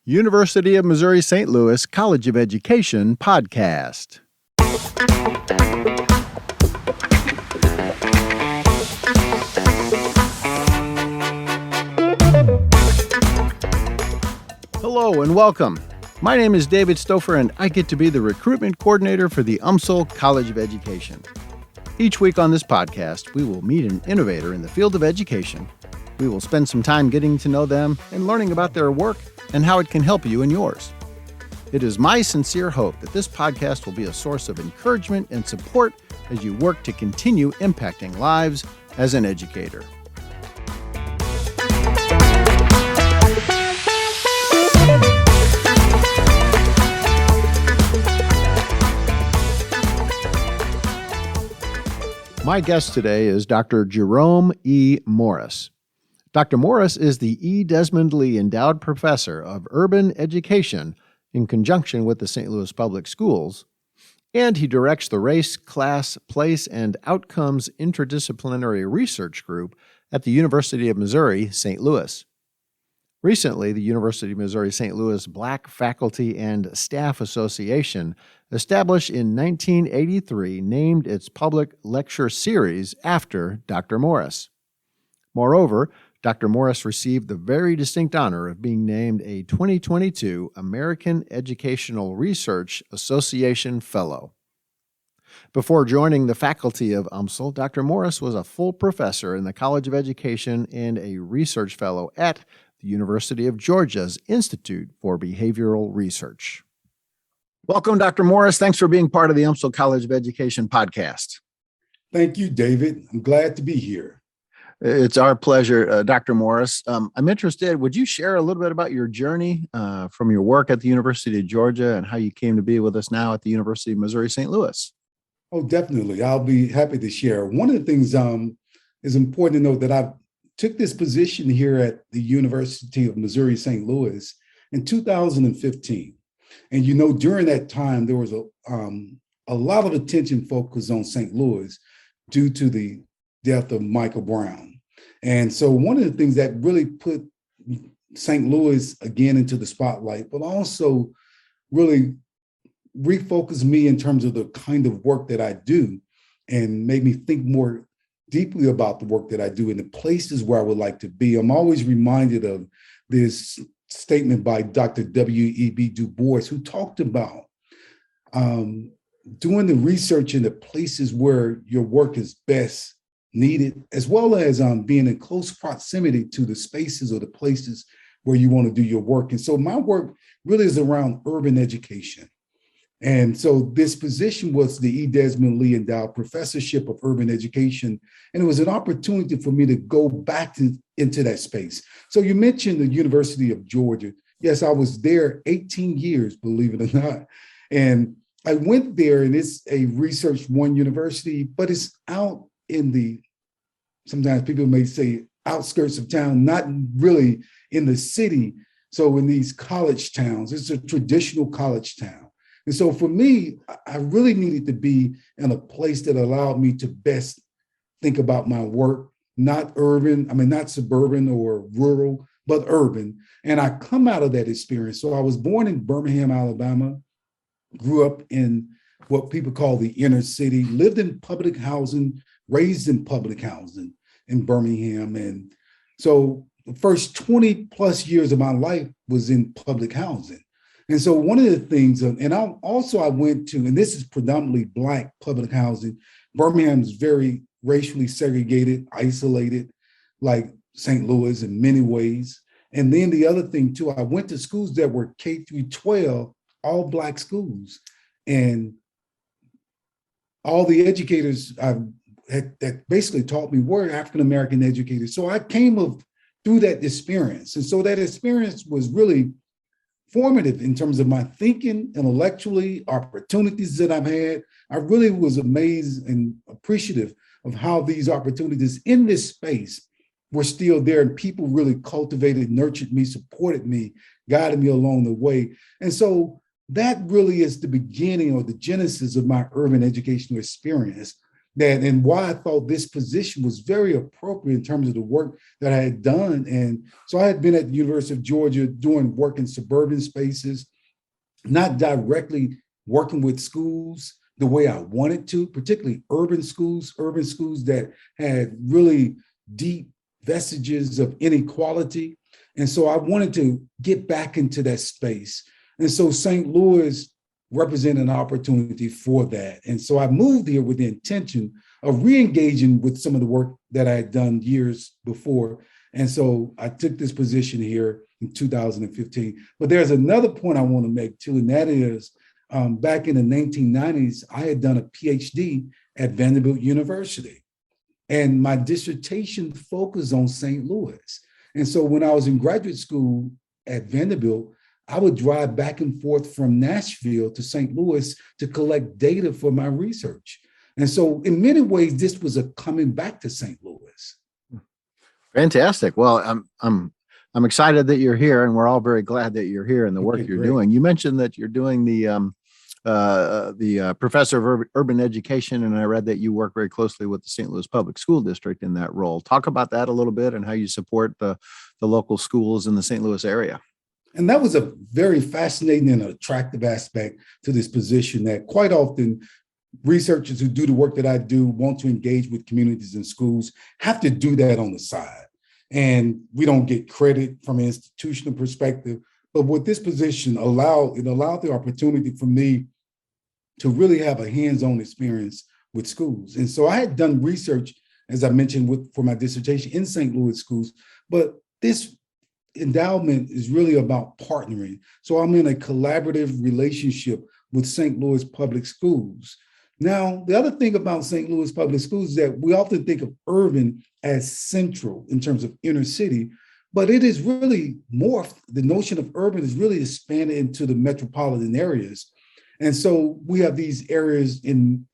University of Missouri St. Louis College of Education podcast. Hello and welcome. My name is David Stouffer and I get to be the recruitment coordinator for the UMSL College of Education. Each week on this podcast, we will meet an innovator in the field of education. We will spend some time getting to know them and learning about their work and how it can help you in yours. It is my sincere hope that this podcast will be a source of encouragement and support as you work to continue impacting lives as an educator. My guest today is Dr. Jerome E. Morris. Dr. Morris is the E. Desmond Endowed Professor of Urban Education in conjunction with the St. Louis Public Schools, and he directs the Race, Class, Place, and Outcomes Interdisciplinary Research Group at the University of Missouri St. Louis. Recently, the University of Missouri St. Louis Black Faculty and Staff Association, established in 1983, named its public lecture series after Dr. Morris. Moreover, Dr. Morris received the very distinct honor of being named a 2022 American Educational Research Association Fellow. Before joining the faculty of UMSL, Dr. Morris was a full professor in the College of Education and a research fellow at the University of Georgia's Institute for Behavioral Research. Welcome, Dr. Morris. Thanks for being part of the UMSL College of Education podcast. Thank you, David. I'm glad to be here. It's our pleasure, Dr. Morris. I'm interested, would you share a little bit about your journey from your work at the University of Georgia and how you came to be with us now at the University of Missouri St. Louis? Oh, definitely. I'll be happy to share. One of the things is important to note that I took this position here at the University of Missouri St. Louis in 2015. And, during that time, there was a lot of attention focused on St. Louis due to the death of Michael Brown. And so one of the things that really put St. Louis again into the spotlight, but also really refocused me in terms of the kind of work that I do and made me think more deeply about the work that I do and the places where I would like to be. I'm always reminded of this statement by Dr. W.E.B. Du Bois, who talked about doing the research in the places where your work is best needed, as well as being in close proximity to the spaces or the places where you want to do your work. And so my work really is around urban education. And so this position was the E. Desmond Lee Endowed Professorship of Urban Education. And it was an opportunity for me to go back into that space. So you mentioned the University of Georgia. Yes, I was there 18 years, believe it or not. And I went there, and it's a Research One university, but it's out in the, sometimes people may say outskirts of town, not really in the city. So in these college towns, it's a traditional college town. And so for me, I really needed to be in a place that allowed me to best think about my work, not suburban or rural, but urban. And I come out of that experience. So I was born in Birmingham, Alabama, grew up in what people call the inner city, lived in public housing, raised in public housing in Birmingham. And so the first 20 plus years of my life was in public housing. And so one of the things, and I went to, and this is predominantly Black public housing. Birmingham is very racially segregated, isolated, like St. Louis in many ways. And then the other thing too, I went to schools that were K through 12, all Black schools. And all the educators that basically taught me were African-American educators. So I came through that experience. And so that experience was really formative in terms of my thinking intellectually, opportunities that I've had. I really was amazed and appreciative of how these opportunities in this space were still there, and people really cultivated, nurtured me, supported me, guided me along the way. And so that really is the beginning or the genesis of my urban educational experience. that and why I thought this position was very appropriate in terms of the work that I had done. And so I had been at the University of Georgia doing work in suburban spaces, not directly working with schools the way I wanted to, particularly urban schools that had really deep vestiges of inequality. And so I wanted to get back into that space. And so St. Louis represented an opportunity for that. And so I moved here with the intention of re-engaging with some of the work that I had done years before. And so I took this position here in 2015. But there's another point I want to make too, and that is back in the 1990s, I had done a PhD at Vanderbilt University. And my dissertation focused on St. Louis. And so when I was in graduate school at Vanderbilt, I would drive back and forth from Nashville to St. Louis to collect data for my research. And so in many ways, this was a coming back to St. Louis. Fantastic. Well, I'm excited that you're here, and we're all very glad that you're here and the work you're doing. You mentioned that you're doing the professor of urban education, and I read that you work very closely with the St. Louis Public School District in that role. Talk about that a little bit and how you support the local schools in the St. Louis area. And that was a very fascinating and attractive aspect to this position, that quite often researchers who do the work that I do want to engage with communities and schools have to do that on the side. And we don't get credit from an institutional perspective. But what this position allowed the opportunity for me to really have a hands-on experience with schools. And so I had done research, as I mentioned, for my dissertation in St. Louis schools, but this endowment is really about partnering. So I'm in a collaborative relationship with St. Louis Public Schools. Now, the other thing about St. Louis Public Schools is that we often think of urban as central in terms of inner city, but it is really morphed. The notion of urban is really expanded into the metropolitan areas. And so we have these areas due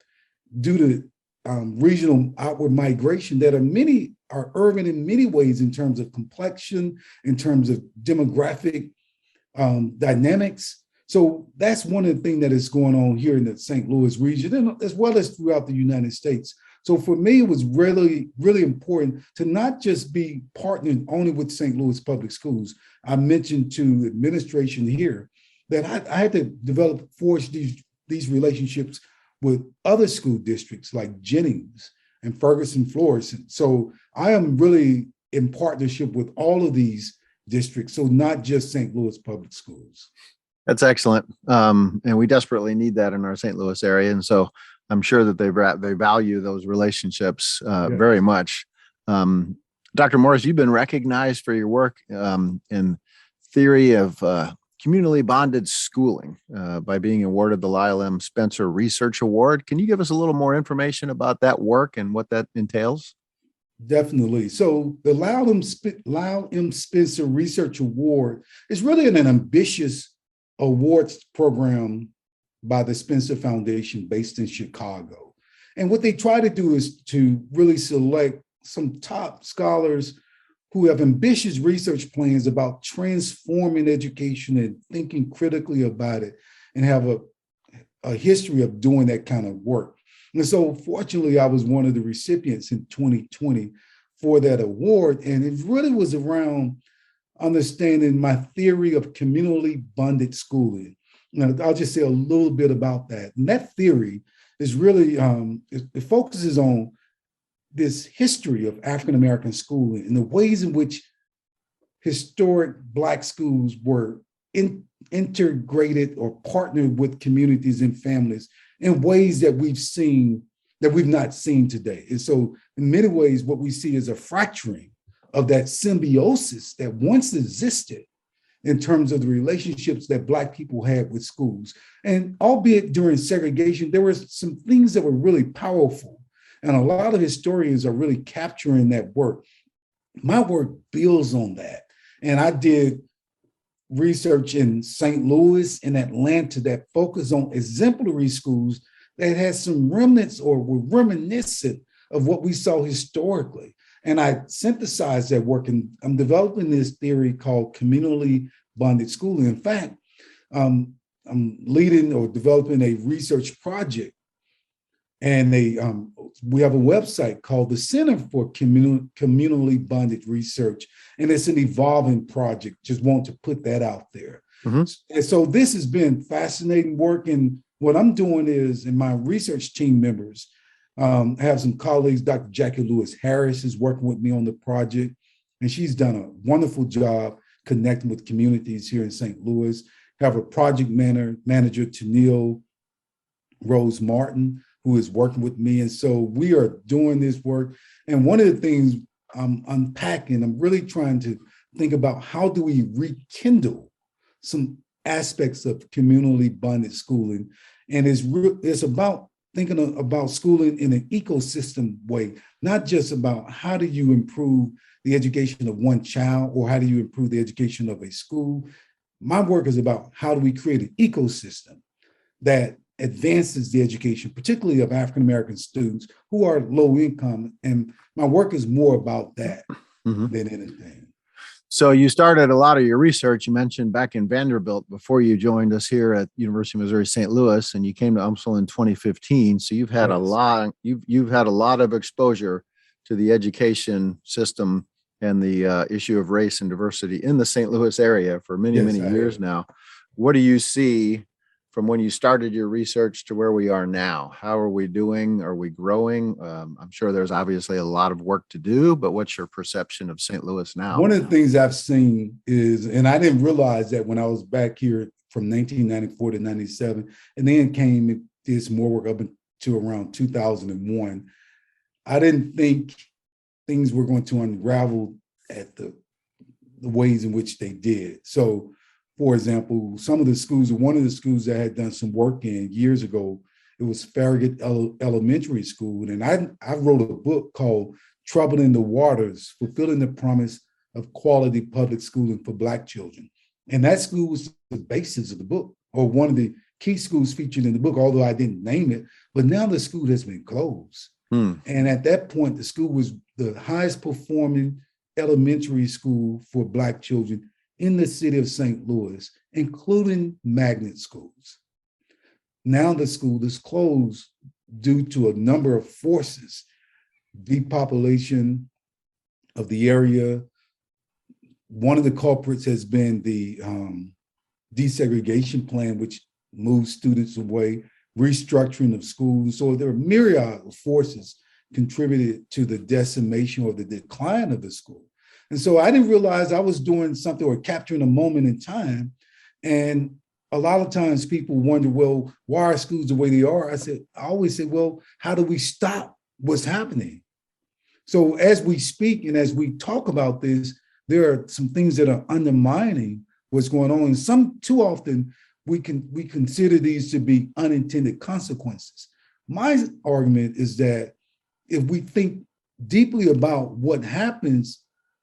to regional outward migration that are urban in many ways in terms of complexion, in terms of demographic dynamics. So that's one of the things that is going on here in the St. Louis region, and as well as throughout the United States. So for me, it was really, really important to not just be partnering only with St. Louis Public Schools. I mentioned to the administration here that I had to forge these relationships with other school districts like Jennings and Ferguson Florissant. So I am really in partnership with all of these districts, so not just St. Louis Public Schools. That's excellent. And we desperately need that in our St. Louis area. And so I'm sure that they value those relationships very much. Dr. Morris, you've been recognized for your work in theory of communally bonded schooling by being awarded the Lyle M. Spencer Research Award. Can you give us a little more information about that work and what that entails? Definitely. So the Lyle M. Spencer Research Award is really an ambitious awards program by the Spencer Foundation based in Chicago. And what they try to do is to really select some top scholars who have ambitious research plans about transforming education and thinking critically about it, and have a history of doing that kind of work. And so fortunately, I was one of the recipients in 2020 for that award. And it really was around understanding my theory of communally bonded schooling. Now, I'll just say a little bit about that. And that theory is really, it focuses on this history of African-American schooling and the ways in which historic Black schools were integrated or partnered with communities and families in ways that we've not seen today. And so in many ways, what we see is a fracturing of that symbiosis that once existed in terms of the relationships that Black people had with schools. And albeit during segregation, there were some things that were really powerful. And a lot of historians are really capturing that work. My work builds on that. And I did research in St. Louis and Atlanta that focused on exemplary schools that had some remnants or were reminiscent of what we saw historically. And I synthesized that work, and I'm developing this theory called communally bonded schooling. In fact, I'm leading or developing a research project. And we have a website called the Center for Communally Bonded Research, and it's an evolving project. Just want to put that out there. And so this has been fascinating work. And what I'm doing is, and my research team members, I have some colleagues. Dr. Jackie Lewis Harris is working with me on the project, and she's done a wonderful job connecting with communities here in St. Louis. Have a project manager, Tennille Rose Martin, who is working with me. And so we are doing this work. And one of the things I'm unpacking, I'm really trying to think about, how do we rekindle some aspects of communally bonded schooling? And it's about thinking about schooling in an ecosystem way, not just about how do you improve the education of one child or how do you improve the education of a school. My work is about how do we create an ecosystem that advances the education, particularly of African-American students who are low income. And my work is more about that than anything. So you started a lot of your research, you mentioned, back in Vanderbilt before you joined us here at University of Missouri St. Louis, and you came to UMSL in 2015. So you've had you've had a lot of exposure to the education system and the issue of race and diversity in the St. Louis area for many years now. What do you see from when you started your research to where we are now? How are we doing? Are we growing? I'm sure there's obviously a lot of work to do, but what's your perception of St. Louis now? One of the things I've seen is, and I didn't realize that when I was back here from 1994 to 97, and then came did some more work up to around 2001, I didn't think things were going to unravel at the ways in which they did. So, for example, some of the schools, one of the schools that I had done some work in years ago, it was Farragut Elementary School. And I wrote a book called Trouble in the Waters, Fulfilling the Promise of Quality Public Schooling for Black Children. And that school was the basis of the book, or one of the key schools featured in the book, although I didn't name it. But now the school has been closed. And at that point, the school was the highest performing elementary school for Black children in the city of St. Louis, including magnet schools. Now the school is closed due to a number of forces: depopulation of the area. One of the culprits has been the desegregation plan, which moves students away, restructuring of schools. So there are myriad of forces contributed to the decimation or the decline of the school. And so I didn't realize I was doing something or capturing a moment in time. And a lot of times people wonder, well, why are schools the way they are? I always say, well, how do we stop what's happening? So as we speak and as we talk about this, there are some things that are undermining what's going on. And too often we consider these to be unintended consequences. My argument is that if we think deeply about what happens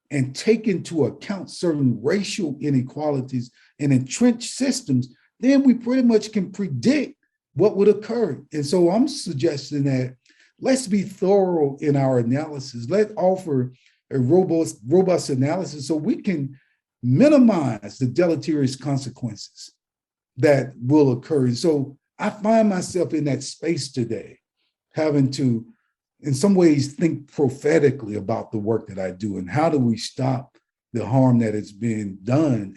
and take into account certain racial inequalities and entrenched systems, then we pretty much can predict what would occur. And so I'm suggesting that let's be thorough in our analysis. Let's offer a robust analysis so we can minimize the deleterious consequences that will occur. And so I find myself in that space today, having to, in some ways, think prophetically about the work that I do and how do we stop the harm that is being done.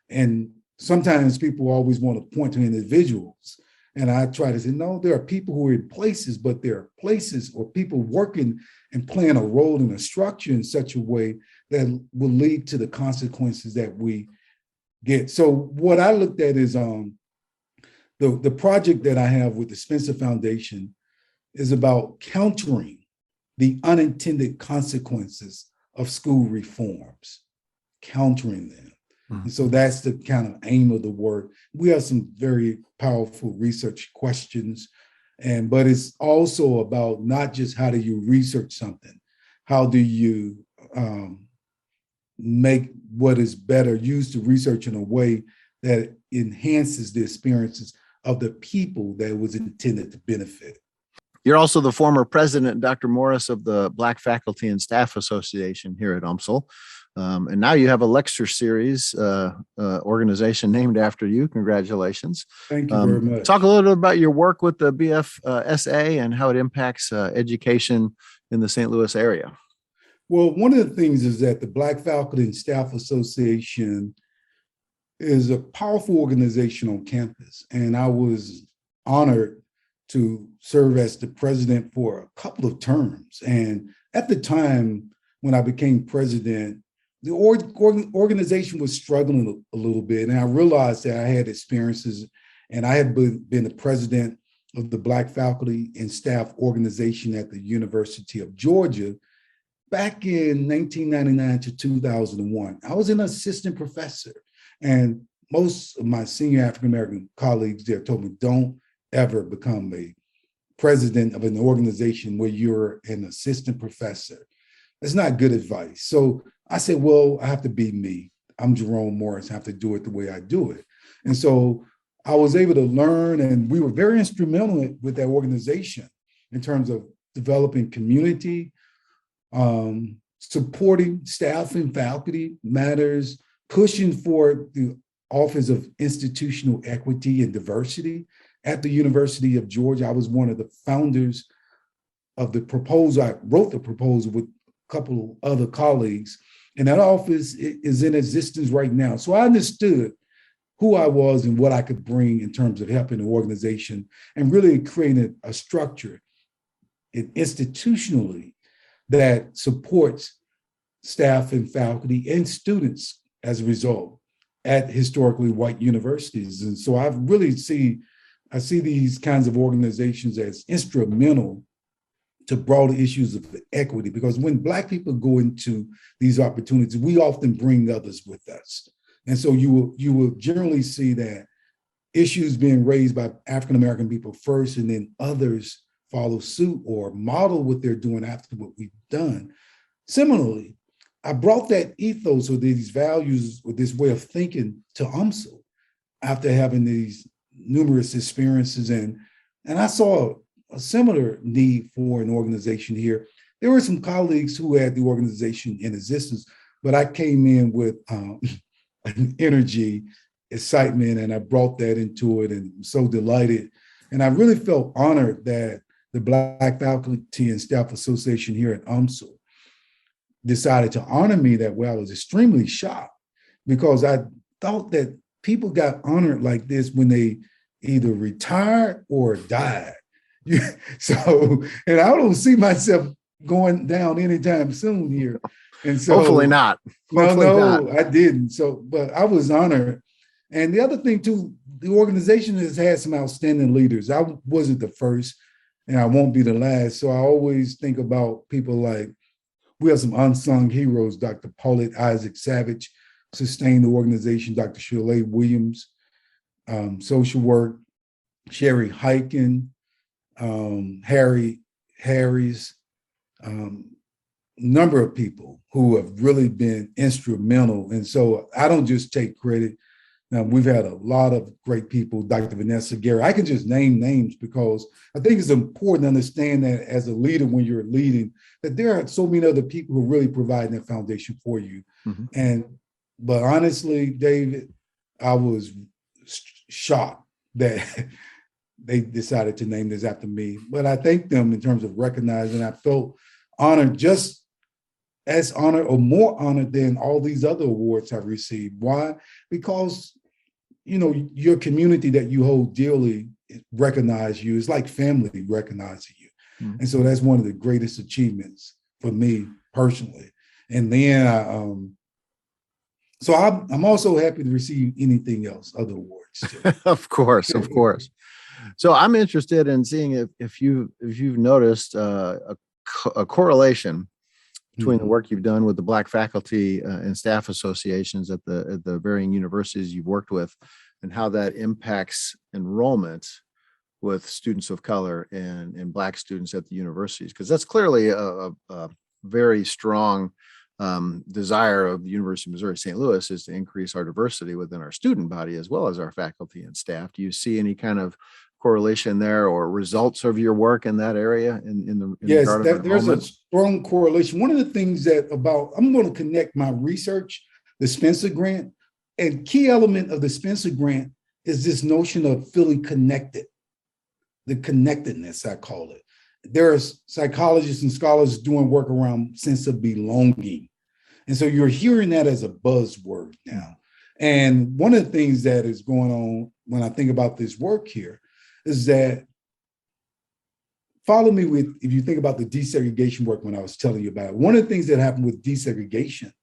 And sometimes people always want to point to individuals. And I try to say, no, there are people who are in places, but there are places or people working and playing a role in a structure in such a way that will lead to the consequences that we get. So what I looked at is the project that I have with the Spencer Foundation is about countering the unintended consequences of school reforms, countering them. And so that's the kind of aim of the work. We have some very powerful research questions, but it's also about not just how do you research something, how do you make what is better, use the research in a way that enhances the experiences of the people that it was intended to benefit. You're also the former president, Dr. Morris, of the Black Faculty and Staff Association here at UMSL. And now you have a lecture series organization named after you. Congratulations. Thank you very much. Talk a little bit about your work with the BFSA and how it impacts education in the St. Louis area. Well, one of the things is that the Black Faculty and Staff Association is a powerful organization on campus. And I was honored to serve as the president for a couple of terms. And at the time when I became president, the organization was struggling a little bit. And I realized that I had experiences, and I had been the president of the Black Faculty and Staff Organization at the University of Georgia back in 1999 to 2001. I was an assistant professor, and most of my senior African-American colleagues there told me, don't ever become a president of an organization where you're an assistant professor. That's not good advice. So I said, well, I have to be me. I'm Jerome Morris. I have to do it the way I do it. And so I was able to learn, and we were very instrumental with that organization in terms of developing community, supporting staff and faculty matters, pushing for the Office of Institutional Equity and Diversity at the University of Georgia. I was one of the founders of the proposal. I wrote the proposal with a couple of other colleagues, and that office is in existence right now. So I understood who I was and what I could bring in terms of helping the organization and really creating a structure institutionally that supports staff and faculty and students as a result at historically white universities. And so I really see these kinds of organizations as instrumental to broader issues of equity, because when Black people go into these opportunities, we often bring others with us. And so you will generally see that issues being raised by African-American people first, and then others follow suit or model what they're doing after what we've done. Similarly, I brought that ethos or these values or this way of thinking to UMSL after having these numerous experiences. And I saw a similar need for an organization here. There were some colleagues who had the organization in existence, but I came in with an energy, excitement, and I brought that into it, and I'm so delighted. And I really felt honored that the Black Faculty and Staff Association here at UMSL decided to honor me that way. I was extremely shocked because I thought that people got honored like this when they either retired or died. So, and I don't see myself going down anytime soon here. And so hopefully not. Hopefully not. I didn't. So, but I was honored. And the other thing too, the organization has had some outstanding leaders. I wasn't the first, and I won't be the last. So I always think about people like, we have some unsung heroes. Dr. Paulette Isaac Savage sustained the organization. Dr. Shirley Williams, social work. Sherry Hyken, Harry Harris, number of people who have really been instrumental. And so I don't just take credit. Now, we've had a lot of great people, Dr. Vanessa Gary. I can just name names because I think it's important to understand that as a leader, when you're leading, that there are so many other people who are really providing that foundation for you. Mm-hmm. But honestly, David, I was shocked that they decided to name this after me. But I thank them in terms of recognizing. I felt honored, just as honored or more honored than all these other awards I've received. Why? Because, you know, your community that you hold dearly recognize you. It's like family recognizing you. Mm-hmm. And so that's one of the greatest achievements for me personally. And then so I'm also happy to receive anything else, other awards too. Of course. So I'm interested in seeing if you've noticed a correlation between the work you've done with the Black faculty and staff associations at the varying universities you've worked with, and how that impacts enrollment with students of color and Black students at the universities, because that's clearly a very strong desire of the University of Missouri St. Louis, is to increase our diversity within our student body as well as our faculty and staff. Do you see any kind of correlation there or results of your work in that area in Yes, regard of there's a enrollment? strong correlation. One of the things I'm going to connect my research, the Spencer Grant, and key element of the Spencer Grant is this notion of feeling connected, the connectedness, I call it. There are psychologists and scholars doing work around sense of belonging. And so you're hearing that as a buzzword now. And one of the things that is going on when I think about this work here is that, follow me with, if you think about the desegregation work when I was telling you about it, one of the things that happened with desegregation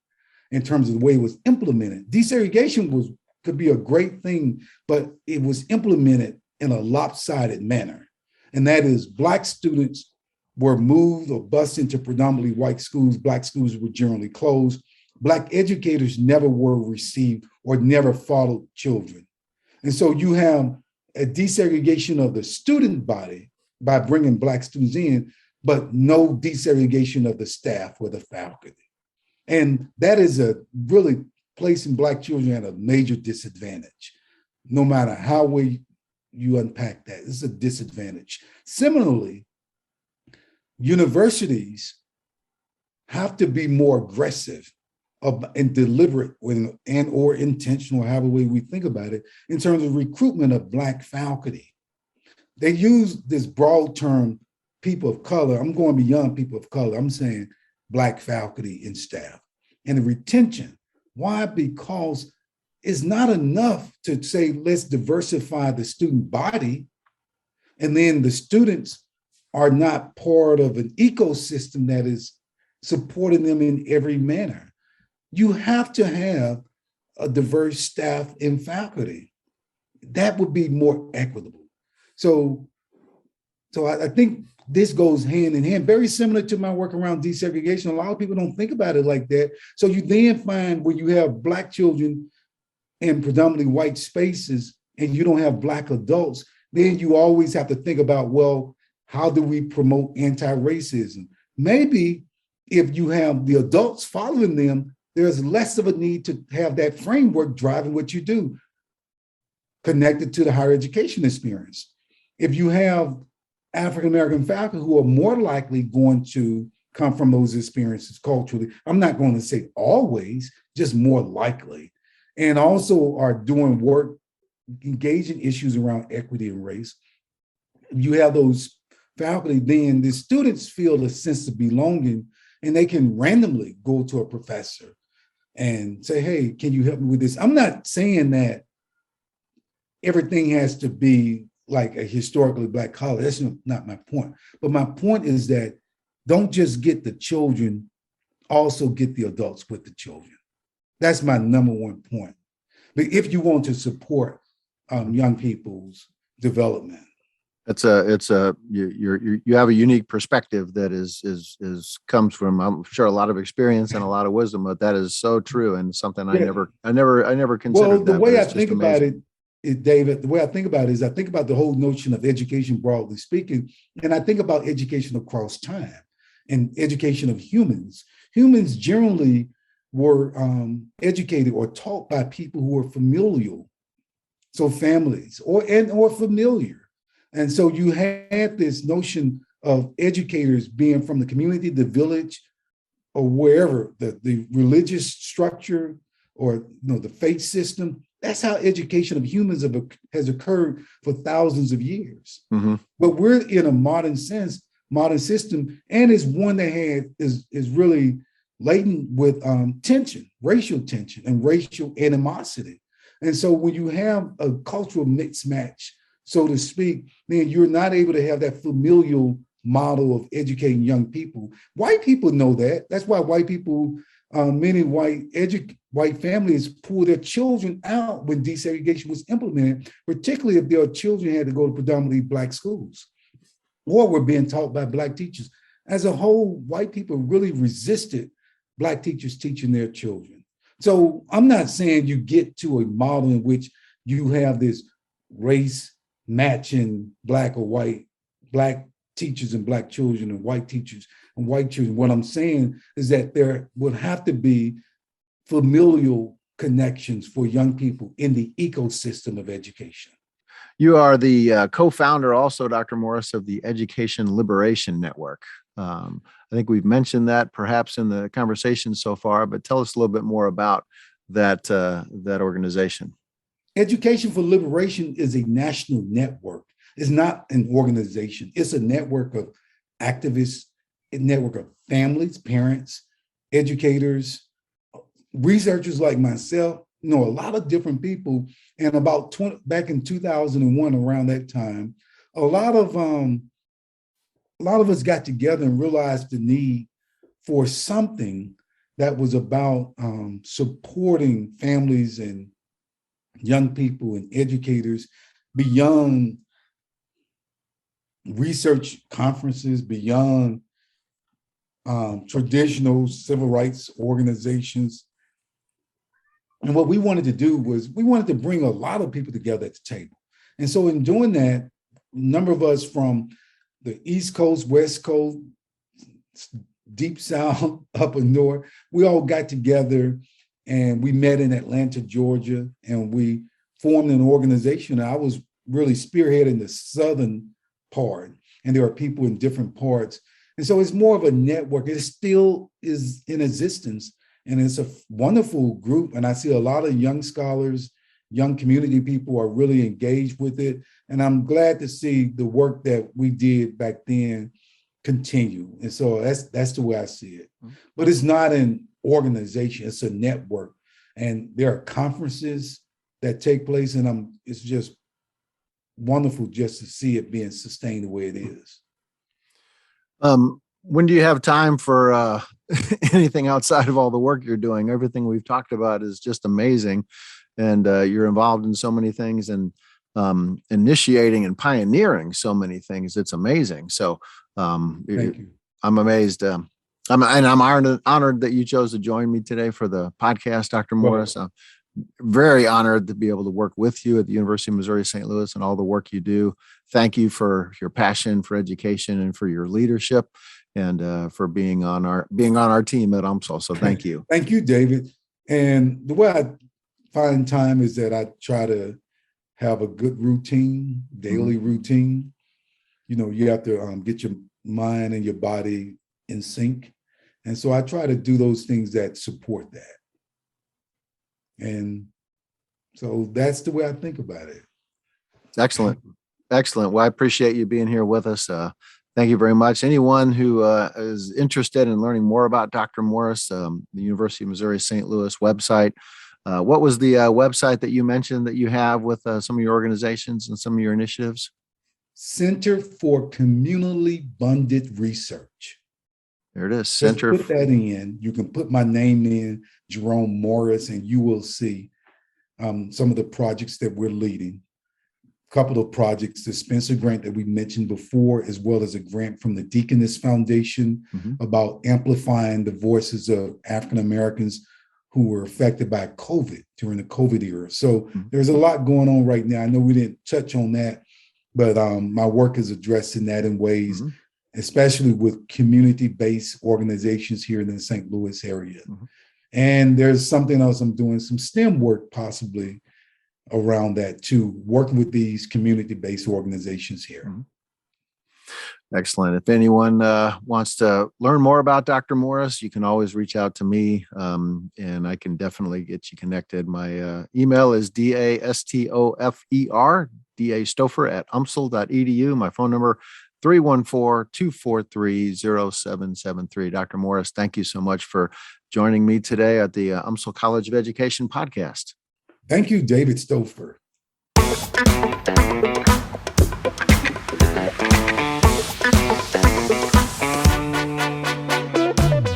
in terms of the way it was implemented, desegregation could be a great thing, but it was implemented in a lopsided manner. And that is Black students were moved or bused into predominantly white schools. Black schools were generally closed. Black educators never were received or never followed children. And so you have a desegregation of the student body by bringing Black students in, but no desegregation of the staff or the faculty. And that is a really placing Black children at a major disadvantage. No matter how you unpack that, it's a disadvantage. Similarly, universities have to be more aggressive and deliberate and or intentional, however way we think about it, in terms of recruitment of Black faculty. They use this broad term, people of color. I'm going beyond people of color. I'm saying Black faculty and staff. And the retention. Why? Because it's not enough to say, let's diversify the student body, and then the students are not part of an ecosystem that is supporting them in every manner. You have to have a diverse staff and faculty. That would be more equitable. So I think this goes hand in hand, very similar to my work around desegregation. A lot of people don't think about it like that. So you then find where you have Black children in predominantly white spaces and you don't have Black adults, then you always have to think about, well, how do we promote anti-racism? Maybe if you have the adults following them, there's less of a need to have that framework driving what you do, connected to the higher education experience. If you have African-American faculty who are more likely going to come from those experiences culturally, I'm not going to say always, just more likely, and also are doing work, engaging issues around equity and race. You have those faculty, then the students feel a sense of belonging and they can randomly go to a professor and say, hey, can you help me with this? I'm not saying that everything has to be like a historically Black college. That's not my point. But my point is that don't just get the children, also get the adults with the children. That's my number one point. But if you want to support young people's development. You have a unique perspective that is comes from, I'm sure, a lot of experience and a lot of wisdom, but that is so true and something I never considered. Well, the that, way I think about it, David, the way I think about it is I think about the whole notion of education broadly speaking, and I think about education across time and education of humans. Humans generally were educated or taught by people who were familial, so families or familiar. And so you had this notion of educators being from the community, the village, or wherever, the religious structure or the faith system. That's how education of humans has occurred for thousands of years. Mm-hmm. But we're in a modern system, and it's one that is really laden with tension, racial tension, and racial animosity. And so when you have a cultural mismatch, so to speak, then you're not able to have that familial model of educating young people. White people know that. That's why white people, many white families pull their children out when desegregation was implemented, particularly if their children had to go to predominantly Black schools or were being taught by Black teachers. As a whole, white people really resisted Black teachers teaching their children. So I'm not saying you get to a model in which you have this race matching Black or white, Black teachers and Black children and white teachers and white children. What I'm saying is that there would have to be familial connections for young people in the ecosystem of education. You are the co-founder also, Dr. Morris, of the Education Liberation Network. I think we've mentioned that perhaps in the conversation so far, but tell us a little bit more about that organization. Education for Liberation is a national network. It's not an organization. It's a network of activists, a network of families, parents, educators, researchers like myself, a lot of different people. And back in 2001, around that time, a lot of us got together and realized the need for something that was about supporting families and young people and educators beyond research conferences, beyond traditional civil rights organizations. And what we wanted to do was we wanted to bring a lot of people together at the table. And so in doing that, a number of us from the East Coast, West Coast, Deep South, Upper North, we all got together and we met in Atlanta, Georgia, and we formed an organization. I was really spearheading the southern part, and there are people in different parts. And so it's more of a network. It still is in existence, and it's a wonderful group. And I see a lot of young scholars, young community people are really engaged with it. And I'm glad to see the work that we did back then continue. And so that's the way I see it. But it's not an organization, it's a network. And there are conferences that take place, and it's just wonderful just to see it being sustained the way it is. When do you have time for anything outside of all the work you're doing? Everything we've talked about is just amazing. And you're involved in so many things and initiating and pioneering so many things. It's amazing. So Thank you. I'm amazed. I'm honored that you chose to join me today for the podcast, Dr. Morris. I'm very honored to be able to work with you at the University of Missouri St. Louis and all the work you do. Thank you for your passion for education and for your leadership, and for being on our team at UMSL. So thank you. Thank you, David. And the way I find time is that I try to have a good routine, daily routine. You have to get your mind and your body in sync. And so I try to do those things that support that. And so that's the way I think about it. Excellent. Well, I appreciate you being here with us. Thank you very much. Anyone who is interested in learning more about Dr. Morris, the University of Missouri St. Louis website, what was the website that you mentioned that you have with some of your organizations and some of your initiatives? Center for Communally Bonded Research. There it is. Center. Just put that in. You can put my name in, Jerome Morris, and you will see some of the projects that we're leading. A couple of projects, the Spencer grant that we mentioned before, as well as a grant from the Deaconess Foundation about amplifying the voices of African Americans who were affected by COVID during the COVID era. So there's a lot going on right now. I know we didn't touch on that, but my work is addressing that in ways, especially with community-based organizations here in the St. Louis area. And there's something else I'm doing, some STEM work possibly around that too, working with these community-based organizations here. Excellent. If anyone wants to learn more about Dr. Morris, you can always reach out to me, and I can definitely get you connected. My email is dastoffer@umsl.edu. My phone number, 314-243-0773. Dr. Morris, thank you so much for joining me today at the UMSL College of Education podcast. Thank you, David Stouffer.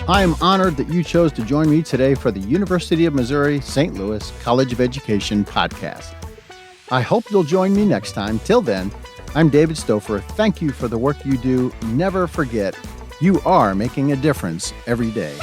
I am honored that you chose to join me today for the University of Missouri St. Louis College of Education podcast. I hope you'll join me next time. Till then, I'm David Stouffer. Thank you for the work you do. Never forget, you are making a difference every day.